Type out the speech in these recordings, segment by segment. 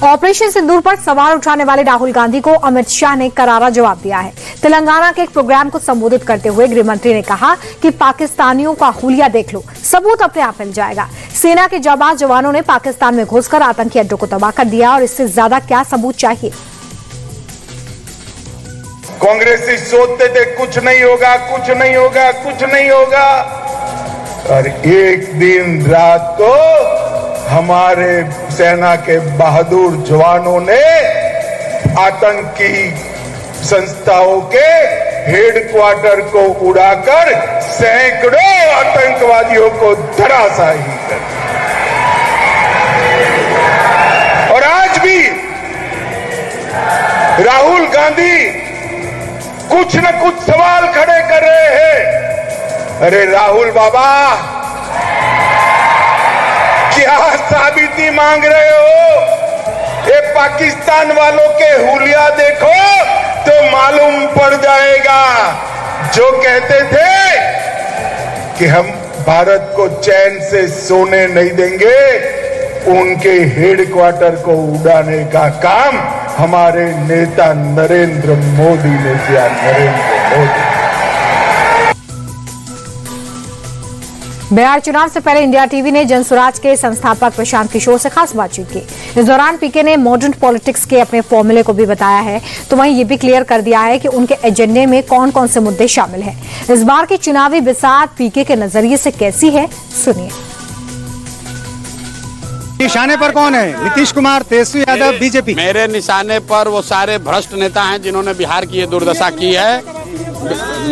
Operation सिंदूर पर सवाल उठाने वाले राहुल गांधी को अमित शाह ने करारा जवाब दिया है। तेलंगाना के एक प्रोग्राम को संबोधित करते हुए गृह मंत्री ने कहा कि पाकिस्तानियों का हुलिया देख लो, सबूत अपने आप मिल जाएगा। सेना के जाबाज जवानों ने पाकिस्तान में घुसकर आतंकी अड्डों को तबाह कर दिया और इससे ज्यादा क्या सबूत चाहिए। कांग्रेसी सोचते थे कुछ नहीं होगा, कुछ नहीं होगा, कुछ नहीं होगा, और एक दिन रात को हमारे सेना के बहादुर जवानों ने आतंकी संस्थाओं के हेडक्वार्टर को उड़ाकर सैकड़ों आतंकवादियों को धराशायी कर दिया। और आज भी राहुल गांधी कुछ न कुछ सवाल खड़े कर रहे हैं। अरे राहुल बाबा, क्या साबिती मांग रहे हो? ये पाकिस्तान वालों के हुलिया देखो तो मालूम पड़ जाएगा। जो कहते थे कि हम भारत को चैन से सोने नहीं देंगे, उनके हेडक्वार्टर को उड़ाने का काम हमारे नेता नरेंद्र मोदी ने किया। नरेंद्र मोदी। बिहार चुनाव से पहले इंडिया टीवी ने जनसुराज के संस्थापक प्रशांत किशोर से खास बातचीत की। इस दौरान पीके ने मॉडर्न पॉलिटिक्स के अपने फॉर्मूले को भी बताया है, तो वहीं ये भी क्लियर कर दिया है कि उनके एजेंडे में कौन कौन से मुद्दे शामिल हैं। इस बार की चुनावी बिसात पीके के नजरिए से कैसी है, सुनिए। निशाने पर कौन है? नीतीश कुमार, तेजस्वी यादव, बीजेपी? मेरे निशाने पर वो सारे भ्रष्ट नेता हैं जिन्होंने बिहार की ये दुर्दशा की है।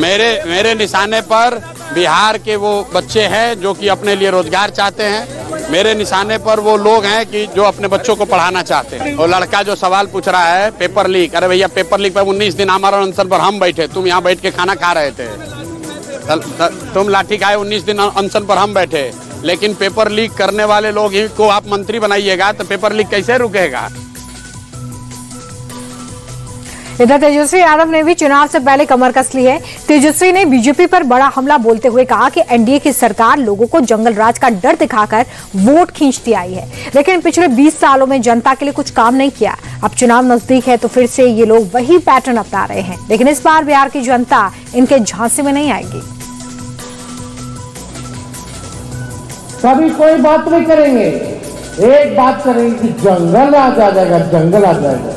मेरे निशाने पर बिहार के वो बच्चे हैं जो कि अपने लिए रोजगार चाहते हैं। मेरे निशाने पर वो लोग हैं कि जो अपने बच्चों को पढ़ाना चाहते हैं। और लड़का जो सवाल पूछ रहा है पेपर लीक, अरे भैया पेपर लीक पर 19 दिन हमारा अनशन पर हम बैठे, तुम यहाँ बैठ के खाना खा रहे थे। तुम लाठी खाए, 19 दिन अनशन पर हम बैठे, लेकिन पेपर लीक करने वाले लोग ही को आप मंत्री बनाइएगा तो पेपर लीक कैसे रुकेगा? इधर तेजस्वी यादव ने भी चुनाव से पहले कमर कस ली है। तेजस्वी ने बीजेपी पर बड़ा हमला बोलते हुए कहा कि एनडीए की सरकार लोगों को जंगल राज का डर दिखाकर वोट खींचती आई है, लेकिन पिछले 20 सालों में जनता के लिए कुछ काम नहीं किया। अब चुनाव नजदीक है तो फिर से ये लोग वही पैटर्न अपना रहे हैं, लेकिन इस बार बिहार की जनता इनके झांसे में नहीं आएगी। कभी कोई बात नहीं करेंगे, एक बात करेंगे कि जंगल आ जाएगा, जंगल आ जाएगा।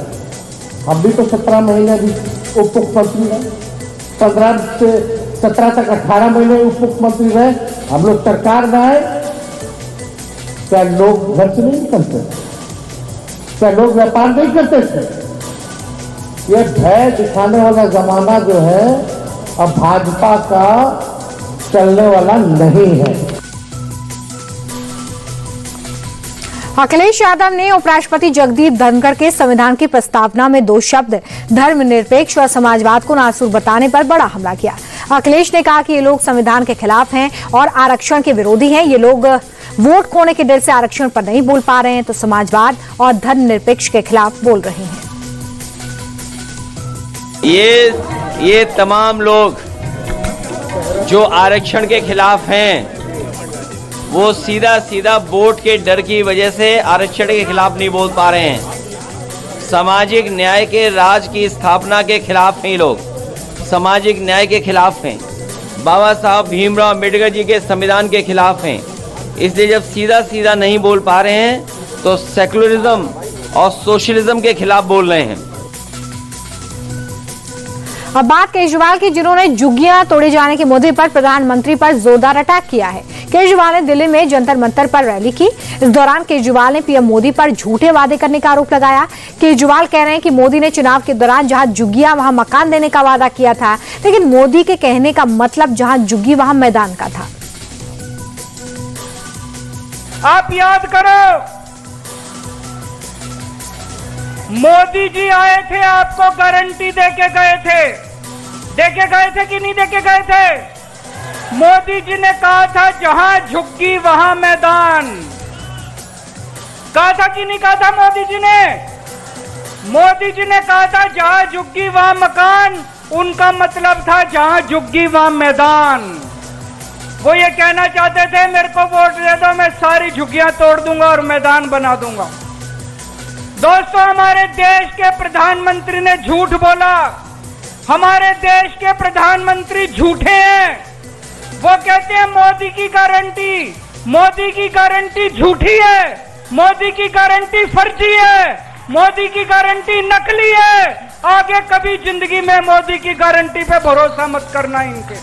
हम भी तो 17 महीने भी उप मुख्यमंत्री रहे, 15 से 17 तक 18 महीने उप मुख्यमंत्री रहे। हम लोग सरकार में आए, क्या लोग घर से नहीं निकलते? क्या लोग व्यापार नहीं करते थे? ये भय दिखाने वाला जमाना जो है अब भाजपा का चलने वाला नहीं है। अखिलेश यादव ने उपराष्ट्रपति जगदीप धनखड़ के संविधान की प्रस्तावना में 2 शब्द धर्मनिरपेक्ष और समाजवाद को नासूर बताने पर बड़ा हमला किया। अखिलेश ने कहा कि ये लोग संविधान के खिलाफ हैं और आरक्षण के विरोधी हैं। ये लोग वोट खोने के डर से आरक्षण पर नहीं बोल पा रहे हैं, तो समाजवाद और धर्मनिरपेक्ष के खिलाफ बोल रहे हैं। ये तमाम लोग जो आरक्षण के खिलाफ हैं, वो सीधा वोट के डर की वजह से आरक्षण के खिलाफ नहीं बोल पा रहे हैं। सामाजिक न्याय के राज की स्थापना के खिलाफ हैं। लोग सामाजिक न्याय के खिलाफ हैं, बाबा साहब भीमराव अम्बेडकर जी के संविधान के खिलाफ हैं। इसलिए जब सीधा नहीं बोल पा रहे हैं तो सेकुलरिज्म और सोशलिज्म के खिलाफ बोल रहे हैं। अब बात केजरीवाल की, जिन्होंने झुग्गियां तोड़े जाने के मुद्दे पर प्रधानमंत्री पर जोरदार अटैक किया है। केजरीवाल ने दिल्ली में जंतर मंतर पर रैली की। इस दौरान केजरीवाल ने पीएम मोदी पर झूठे वादे करने का आरोप लगाया। केजरीवाल कह रहे हैं कि मोदी ने चुनाव के दौरान जहां झुग्गियां वहां मकान देने का वादा किया था, लेकिन मोदी के कहने का मतलब जहां झुग्गी वहां मैदान का था। आप याद करो, मोदी जी आए थे, आपको गारंटी देके गए थे कि नहीं देके गए थे? मोदी जी ने कहा था जहां झुग्गी वहां मैदान। कहा था कि नहीं कहा था मोदी जी ने? मोदी जी ने कहा था जहां झुग्गी वहां मकान, उनका मतलब था जहां झुग्गी वहां मैदान। वो ये कहना चाहते थे मेरे को वोट दे दो, मैं सारी झुग्गियां तोड़ दूंगा और मैदान बना दूंगा। दोस्तों, हमारे देश के प्रधानमंत्री ने झूठ बोला। हमारे देश के प्रधानमंत्री झूठे हैं। वो कहते हैं मोदी की गारंटी झूठी है, मोदी की गारंटी फर्जी है, मोदी की गारंटी नकली है। आगे कभी जिंदगी में मोदी की गारंटी पे भरोसा मत करना इनके।